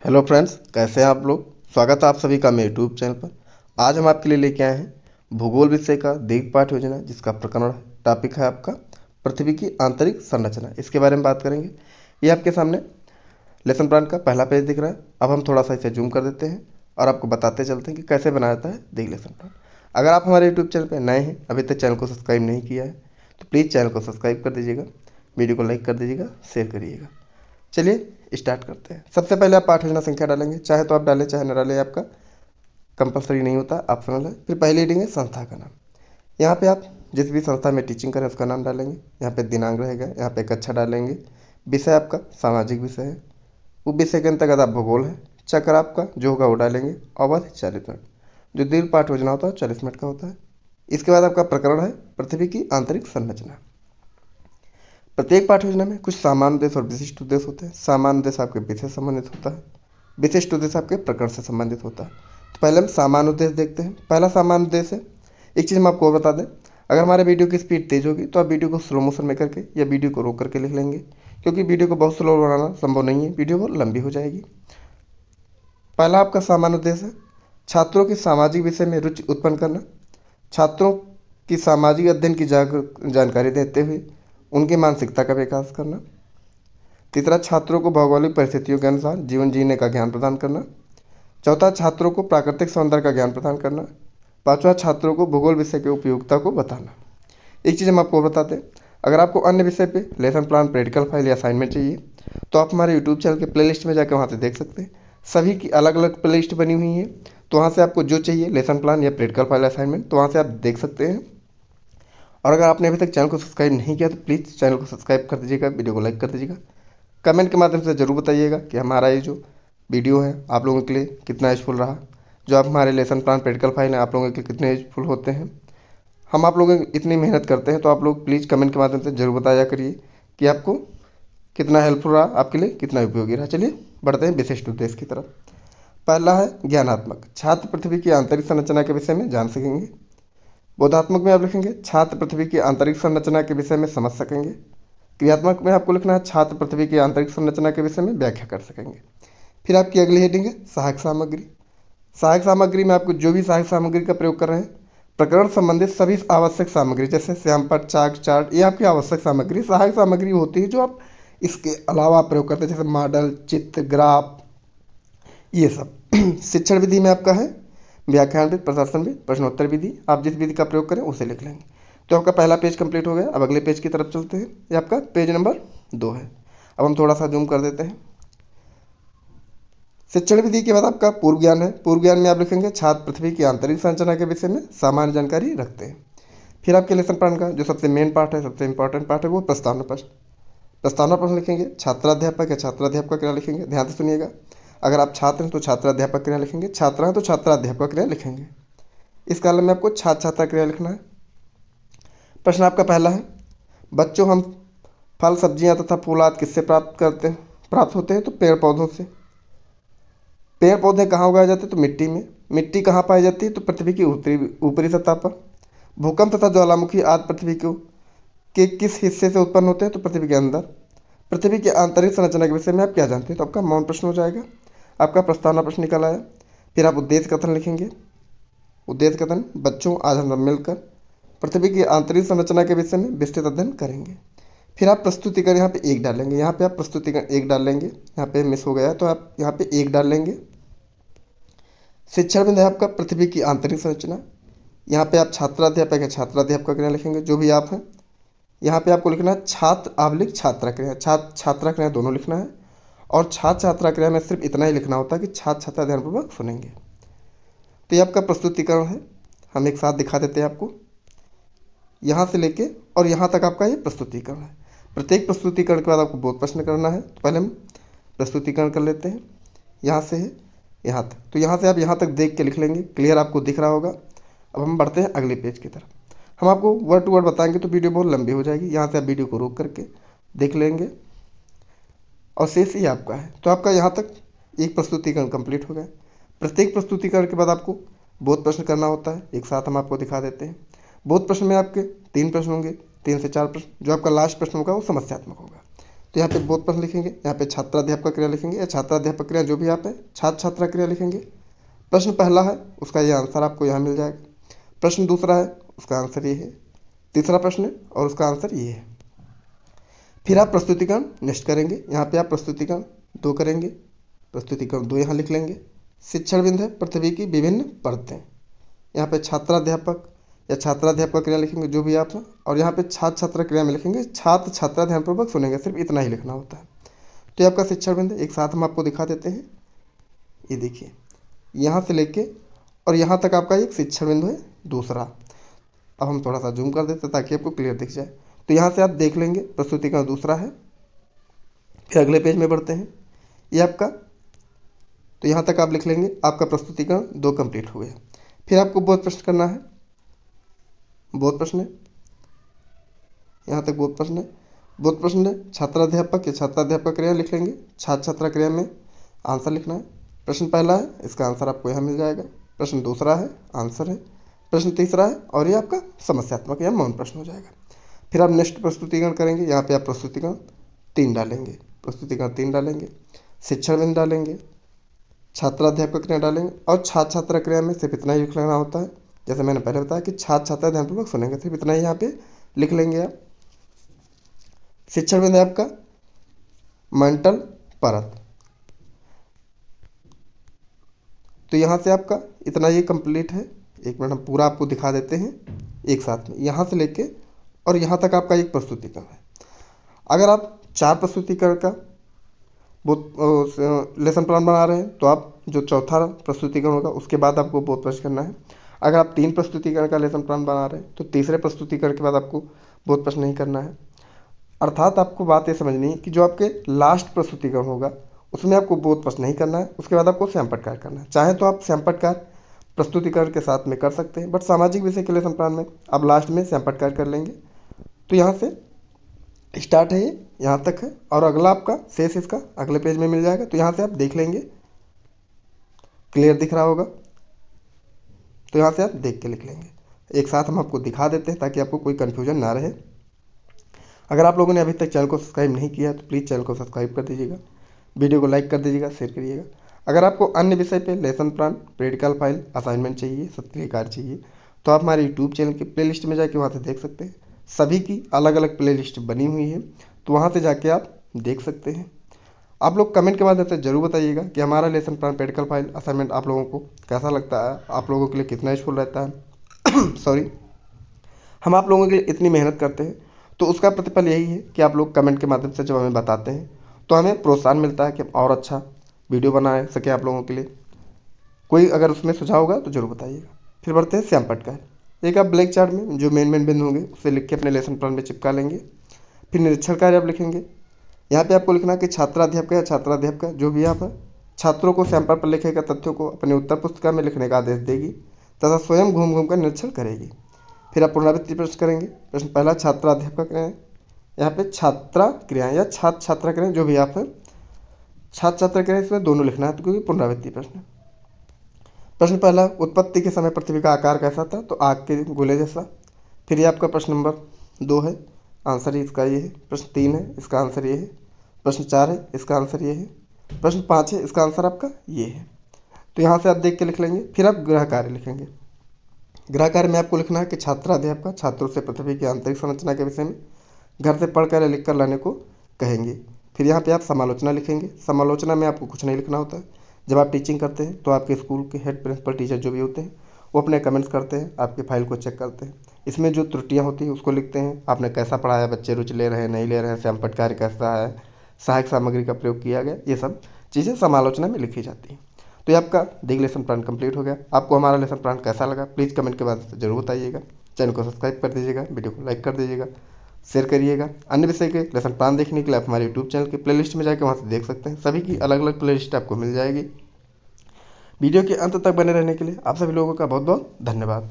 Hello friends, कैसे हैं आप लोग। स्वागत है आप सभी का मेरे यूट्यूब चैनल पर। आज हम आपके लिए लेके आए हैं भूगोल विषय का दीर्घ पाठ योजना, जिसका प्रकरण टॉपिक है आपका पृथ्वी की आंतरिक संरचना। इसके बारे में बात करेंगे। ये आपके सामने लेसन प्लान का पहला पेज दिख रहा है। अब हम थोड़ा सा इसे जूम कर देते हैं और आपको बताते चलते हैं कि कैसे बनाया जाता है दीर्घ लेसन प्लान। अगर आप हमारे यूट्यूब चैनल पर नए हैं, अभी तक चैनल को सब्सक्राइब नहीं किया है, तो प्लीज़ चैनल को सब्सक्राइब कर दीजिएगा, वीडियो को लाइक कर दीजिएगा, शेयर करिएगा। चलिए स्टार्ट करते हैं। सबसे पहले आप पाठ योजना संख्या डालेंगे, चाहे तो आप डालें चाहे न डालें, आपका कंपलसरी नहीं होता, ऑप्शनल है। फिर पहले रीडिंग है संस्था का नाम। यहाँ पे आप जिस भी संस्था में टीचिंग करें उसका नाम डालेंगे। यहाँ पे दिनांक रहेगा, यहाँ पे कक्षा डालेंगे। विषय आपका सामाजिक विषय है, उप विषय के अंतर्गत आप भूगोल है। चक्र आपका जो होगा वो डालेंगे। अवधि 40 मिनट। जो दीर्घ पाठ योजना होता है 40 मिनट का होता है। इसके बाद आपका प्रकरण है पृथ्वी की आंतरिक संरचना। प्रत्येक पाठ योजना में कुछ सामान्य उद्देश्य और विशिष्ट उद्देश्य होते हैं। सामान्य उद्देश्य आपके विषय से संबंधित होता है, विशिष्ट उद्देश्य आपके प्रकरण से संबंधित होता है। तो पहले हम सामान्य उद्देश्य देखते हैं। पहला सामान्य उद्देश्य है, एक चीज़ हम आपको बता दें, अगर हमारे वीडियो की स्पीड तेज़ होगी तो आप वीडियो को स्लो मोशन में करके या वीडियो को रोक करके लिख लेंगे, क्योंकि वीडियो को बहुत स्लो बनाना संभव नहीं है, वीडियो बहुत लंबी हो जाएगी। पहला आपका सामान्य उद्देश्य है छात्रों की सामाजिक विषय में रुचि उत्पन्न करना। छात्रों की सामाजिक अध्ययन की जानकारी देते हुए उनकी मानसिकता का विकास करना। तीसरा, छात्रों को भौगोलिक परिस्थितियों के अनुसार जीवन जीने का ज्ञान प्रदान करना। चौथा, छात्रों को प्राकृतिक सौंदर्य का ज्ञान प्रदान करना। पांचवा, छात्रों को भूगोल विषय की उपयोगिता को बताना। एक चीज़ हम आपको बताते हैं, अगर आपको अन्य विषय पे लेसन प्लान, प्रैक्टिकल फाइल या असाइनमेंट चाहिए तो आप हमारे यूट्यूब चैनल के प्लेलिस्ट में जाकर वहाँ से देख सकते हैं। सभी की अलग अलग प्लेलिस्ट बनी हुई है, तो वहाँ से आपको जो चाहिए लेसन प्लान या प्रैक्टिकल फाइल, असाइनमेंट, तो वहाँ से आप देख सकते हैं। और अगर आपने अभी तक चैनल को सब्सक्राइब नहीं किया तो प्लीज़ चैनल को सब्सक्राइब कर दीजिएगा, वीडियो को लाइक कर दीजिएगा। कमेंट के माध्यम से ज़रूर बताइएगा कि हमारा ये जो वीडियो है आप लोगों के लिए कितना यूजफुल रहा। जो आप हमारे लेसन प्लान, प्रैक्टिकल फाइल हैं, आप लोगों के कितने यूजफुल होते हैं। हम आप लोगों की इतनी मेहनत करते हैं, तो आप लोग प्लीज़ कमेंट के माध्यम से ज़रूर बताया करिए कि आपको कितना हेल्पफुल रहा, आपके लिए कितना उपयोगी रहा। चलिए बढ़ते हैं विशिष्ट उद्देश्य की तरफ। पहला है ज्ञानात्मक। छात्र पृथ्वी की आंतरिक संरचना के विषय में जान सकेंगे। बोधात्मक में आप लिखेंगे छात्र पृथ्वी की आंतरिक संरचना के विषय में समझ सकेंगे। क्रियात्मक में आपको लिखना है छात्र पृथ्वी की आंतरिक संरचना के विषय में व्याख्या कर सकेंगे। फिर आपकी अगली हेडिंग है सहायक सामग्री। सहायक सामग्री में आपको जो भी सहायक सामग्री का प्रयोग कर रहे हैं, प्रकरण संबंधित सभी आवश्यक सामग्री जैसे श्यामपट्ट, चाक, चार्ट, ये आपकी आवश्यक सामग्री सहायक सामग्री होती है, जो आप इसके अलावा प्रयोग करते हैं, जैसे मॉडल, चित्र, ग्राफ, ये सब। शिक्षण विधि में आपका है व्याख्यान विधि, प्रदर्शन विधि, प्रश्नोत्तर विधि। आप जिस विधि का प्रयोग करें उसे लिख लेंगे। तो आपका पहला पेज कंप्लीट हो गया। अब अगले पेज की तरफ चलते हैं। ये आपका पेज नंबर 2 है। अब हम थोड़ा सा जूम कर देते हैं। शिक्षण विधि के बाद आपका पूर्व ज्ञान है। पूर्व ज्ञान में आप लिखेंगे छात्र पृथ्वी की आंतरिक संरचना के विषय में सामान्य जानकारी रखते हैं। फिर आपके लेसन प्लान का जो सबसे मेन पार्ट है, सबसे इंपॉर्टेंट पार्ट है, वो प्रस्तावना प्रश्न। प्रस्तावना प्रश्न लिखेंगे छात्राध्यापक या छात्राध्यापक क्रिया लिखेंगे। ध्यान से सुनिएगा, अगर आप छात्र हैं तो छात्राध्यापक क्रिया लिखेंगे, छात्रा हैं तो छात्राध्यापक क्रिया लिखेंगे। इस कालम में आपको छात्र छात्रा क्रिया लिखना है। प्रश्न आपका पहला है, बच्चों हम फल, सब्जियां तथा फूल आदि किससे प्राप्त होते हैं? तो पेड़ पौधों से। पेड़ पौधे कहाँ उगाए जाते हैं? तो मिट्टी में। मिट्टी कहाँ पाई जाती है? तो पृथ्वी की ऊपरी सतह पर। भूकंप तथा ज्वालामुखी आदि पृथ्वी के किस हिस्से से उत्पन्न होते हैं? तो पृथ्वी के अंदर। पृथ्वी की आंतरिक संरचना के विषय में आप क्या जानते हैं? तो आपका मौन प्रश्न हो जाएगा। आपका प्रस्तावना प्रश्न निकल आया। फिर आप उद्देश्य कथन लिखेंगे। उद्देश्य कथन, बच्चों आज हम सब मिलकर पृथ्वी की आंतरिक संरचना के विषय में विस्तृत अध्ययन करेंगे। फिर आप प्रस्तुतिकरण यहाँ पे एक डालेंगे। यहाँ पे आप प्रस्तुतिकरण एक डाल लेंगे, यहाँ पे मिस हो गया तो आप यहाँ पे एक डाल लेंगे। शिक्षण बिंदु है आपका पृथ्वी की आंतरिक संरचना। यहाँ पे आप छात्राध्यापक या छात्राध्यापक क्रिया लिखेंगे, जो भी आप हैं। यहाँ पे आपको लिखना है छात्र, आप लिख छात्रा क्रिया, छात्र छात्रा क्रिया दोनों लिखना है। और छात्र छात्रा क्रिया में सिर्फ इतना ही लिखना होता है कि छात्र छात्रा ध्यानपूर्वक सुनेंगे। तो ये आपका प्रस्तुतिकरण है, हम एक साथ दिखा देते हैं आपको। यहाँ से लेके और यहाँ तक आपका ये प्रस्तुतिकरण है। प्रत्येक प्रस्तुतिकरण के बाद आपको बोध प्रश्न करना है। तो पहले हम प्रस्तुतिकरण कर लेते हैं। यहाँ से है यहाँ तक, तो यहाँ से आप यहाँ तक देख के लिख लेंगे, क्लियर आपको दिख रहा होगा। अब हम बढ़ते हैं अगले पेज की तरफ। हम आपको वर्ड टू वर्ड बताएंगे तो वीडियो बहुत लंबी हो जाएगी। यहाँ से आप वीडियो को रोक करके देख लेंगे और शेष ही आपका है। तो आपका यहाँ तक एक प्रस्तुतिकरण कंप्लीट हो गया। प्रत्येक प्रस्तुतिकरण के बाद आपको बोध प्रश्न करना होता है। एक साथ हम आपको दिखा देते हैं। बोध प्रश्न में आपके 3 प्रश्न होंगे, 3 से 4 प्रश्न। जो आपका लास्ट प्रश्न होगा वो समस्यात्मक होगा। तो यहाँ पे बोध प्रश्न लिखेंगे, यहाँ पे छात्राध्यापक क्रिया लिखेंगे या छात्राध्यापक क्रिया जो भी आप है, छात्र छात्रा क्रिया लिखेंगे। प्रश्न पहला है उसका ये आंसर आपको यहाँ मिल जाएगा, प्रश्न दूसरा है उसका आंसर ये है, तीसरा प्रश्न है और उसका आंसर ये है। फिर आप प्रस्तुतिकरण नेक्स्ट करेंगे, यहाँ पे आप प्रस्तुतिकरण 2 करेंगे, प्रस्तुतिकरण 2 यहाँ लिख लेंगे। शिक्षण बिंदु है पृथ्वी की विभिन्न परतें, यहाँ पे छात्राध्यापक या छात्राध्यापक क्रिया लिखेंगे जो भी आप हैं, और यहाँ पे छात्र छात्रा क्रिया में लिखेंगे छात्र छात्रा ध्यानपूर्वक सुनेंगे, सिर्फ इतना ही लिखना होता है। तो ये आपका शिक्षण बिंदु एक साथ हम आपको दिखा देते हैं। ये देखिए यहाँ से लेके और यहाँ तक आपका एक शिक्षण बिंदु है दूसरा। अब हम थोड़ा सा जूम कर देते हैं ताकि आपको क्लियर दिख जाए। तो यहाँ से आप देख लेंगे प्रस्तुतिकरण दूसरा है। फिर अगले पेज में बढ़ते हैं, ये आपका, तो यहाँ तक आप लिख लेंगे आपका प्रस्तुतिकरण 2 कंप्लीट हो गया। फिर आपको बोध प्रश्न करना है, बोध प्रश्न है, यहाँ तक बोध प्रश्न है। बोध प्रश्न है छात्राध्यापक या छात्राध्यापक क्रिया लिख लेंगे, छात्र छात्रा क्रिया में आंसर लिखना है। प्रश्न पहला है इसका आंसर आपको यहाँ मिल जाएगा, प्रश्न दूसरा है आंसर है, प्रश्न तीसरा है और ये आपका समस्यात्मक या मौन प्रश्न हो जाएगा। फिर आप नेक्स्ट प्रस्तुतिकरण करेंगे, यहाँ पे आप प्रस्तुतिकरण 3 डालेंगे, प्रस्तुतिकरण 3 डालेंगे, शिक्षण बिंदु डालेंगे, छात्राध्यापक क्रिया डालेंगे और छात्र छात्रा क्रिया में सिर्फ इतना ही लिख लेना होता है। जैसे मैंने पहले बताया कि छात्र छात्रा ध्यानपूर्वक सुनेंगे, सिर्फ इतना ही यहाँ पे लिख लेंगे आप। शिक्षण बिंदु आपका मेंटल परत, तो यहाँ से आपका इतना ये कंप्लीट है। एक मिनट हम पूरा आपको दिखा देते हैं एक साथ में, यहाँ से लेके और यहाँ तक आपका एक प्रस्तुतिकरण है। अगर आप 4 प्रस्तुतिकरण का लेसन प्लान बना रहे हैं तो आप जो चौथा प्रस्तुतिकरण होगा उसके बाद आपको बोध प्रश्न करना है। अगर आप 3 प्रस्तुतिकरण का लेसन प्लान बना रहे हैं तो तीसरे प्रस्तुतिकरण के बाद आपको बोध प्रश्न नहीं करना है। अर्थात आपको बात ये समझनी है कि जो आपके लास्ट प्रस्तुतिकरण होगा उसमें आपको बोध प्रश्न नहीं करना है, उसके बाद आपको सैंपट कार्य करना है। चाहे तो आप सैंपट कार्य प्रस्तुतिकरण के साथ में कर सकते हैं, बट सामाजिक विषय के लेसन प्लान में आप लास्ट में सैंपट कार्य कर लेंगे। तो यहाँ से स्टार्ट है, ये यहाँ तक है और अगला आपका शेष इसका अगले पेज में मिल जाएगा। तो यहाँ से आप देख लेंगे, क्लियर दिख रहा होगा, तो यहाँ से आप देख के लिख लेंगे। एक साथ हम आपको दिखा देते हैं ताकि आपको कोई कन्फ्यूजन ना रहे। अगर आप लोगों ने अभी तक चैनल को सब्सक्राइब नहीं किया तो प्लीज़ चैनल को सब्सक्राइब कर दीजिएगा, वीडियो को लाइक कर दीजिएगा, शेयर करिएगा। अगर आपको अन्य विषय पे lesson plan, practical file, assignment चाहिए, सत्रीय कार्य चाहिए तो आप हमारे यूट्यूब चैनल की प्लेलिस्ट में जाके वहाँ से देख सकते हैं। सभी की अलग अलग प्लेलिस्ट बनी हुई है, तो वहाँ से जाके आप देख सकते हैं। आप लोग कमेंट के माध्यम से जरूर बताइएगा कि हमारा lesson plan, practical file, assignment आप लोगों को कैसा लगता है, आप लोगों के लिए कितना यूजफुल रहता है। सॉरी, हम आप लोगों के लिए इतनी मेहनत करते हैं तो उसका प्रतिफल यही है कि आप लोग कमेंट के माध्यम से जब हमें बताते हैं तो हमें प्रोत्साहन मिलता है कि हम और अच्छा वीडियो बना सके आप लोगों के लिए। कोई अगर उसमें सुझाव होगा तो जरूर बताइएगा। फिर बढ़ते हैं सैंपट कार्य। एक आप ब्लैक चार्ट में जो मेन बिंदु होंगे उसे लिख के अपने लेसन प्लान में चिपका लेंगे। फिर निरीक्षण कार्य आप लिखेंगे, यहाँ पे आपको लिखना है कि छात्राध्यापक या छात्राध्यापक जो भी आप छात्रों को सैंपल पर लिखे गए तथ्यों को अपने उत्तर पुस्तिका में लिखने का आदेश देगी तथा स्वयं घूम घूम कर निरीक्षण करेगी। फिर आप पुनरावृत्ति प्रश्न करेंगे। प्रश्न पहला छात्राध्यापक क्रियाएं, यहाँ पे छात्रा क्रियाएं या छात्र छात्रा क्रियाएं जो भी आप है, छात्र छात्रा क्रियाएं इसमें दोनों लिखना है तो क्योंकि पुनरावृत्ति प्रश्न। प्रश्न पहला उत्पत्ति के समय पृथ्वी का आकार कैसा था, तो आग के गोले जैसा। फिर ये आपका प्रश्न नंबर 2 है, आंसर ही इसका ये है। प्रश्न 3 है, इसका आंसर ये है। प्रश्न 4 है, इसका आंसर ये है। प्रश्न 5 है, इसका आंसर आपका ये है। तो यहाँ से आप देख के लिख लेंगे। फिर आप गृह कार्य लिखेंगे। गृह कार्य में आपको लिखना है कि छात्राध्यापक छात्रों से पृथ्वी की आंतरिक संरचना के विषय में घर से पढ़कर या लिख कर लाने को कहेंगे। फिर यहाँ पे आप समालोचना लिखेंगे। समालोचना में आपको कुछ नहीं लिखना होता है। जब आप टीचिंग करते हैं तो आपके स्कूल के हेड प्रिंसिपल टीचर जो भी होते हैं वो अपने कमेंट्स करते हैं, आपके फाइल को चेक करते हैं। इसमें जो त्रुटियाँ होती हैं उसको लिखते हैं, आपने कैसा पढ़ाया, बच्चे रुचि ले रहे हैं नहीं ले रहे हैं, सैंपट कार्य कैसा है, सहायक सामग्री का प्रयोग किया गया, ये सब चीज़ें समालोचना में लिखी जाती हैं। तो ये आपका देख लेसन प्लान कंप्लीट हो गया। आपको हमारा लेसन प्लान कैसा लगा प्लीज़ कमेंट के बाद जरूर बताइएगा। चैनल को सब्सक्राइब कर दीजिएगा, वीडियो को लाइक कर दीजिएगा, शेयर करिएगा। अन्य विषय के लेसन प्लान देखने के लिए आप हमारे यूट्यूब चैनल की प्लेलिस्ट में जाकर वहाँ से देख सकते हैं। सभी की अलग अलग प्लेलिस्ट आपको मिल जाएगी। वीडियो के अंत तक बने रहने के लिए आप सभी लोगों का बहुत बहुत धन्यवाद।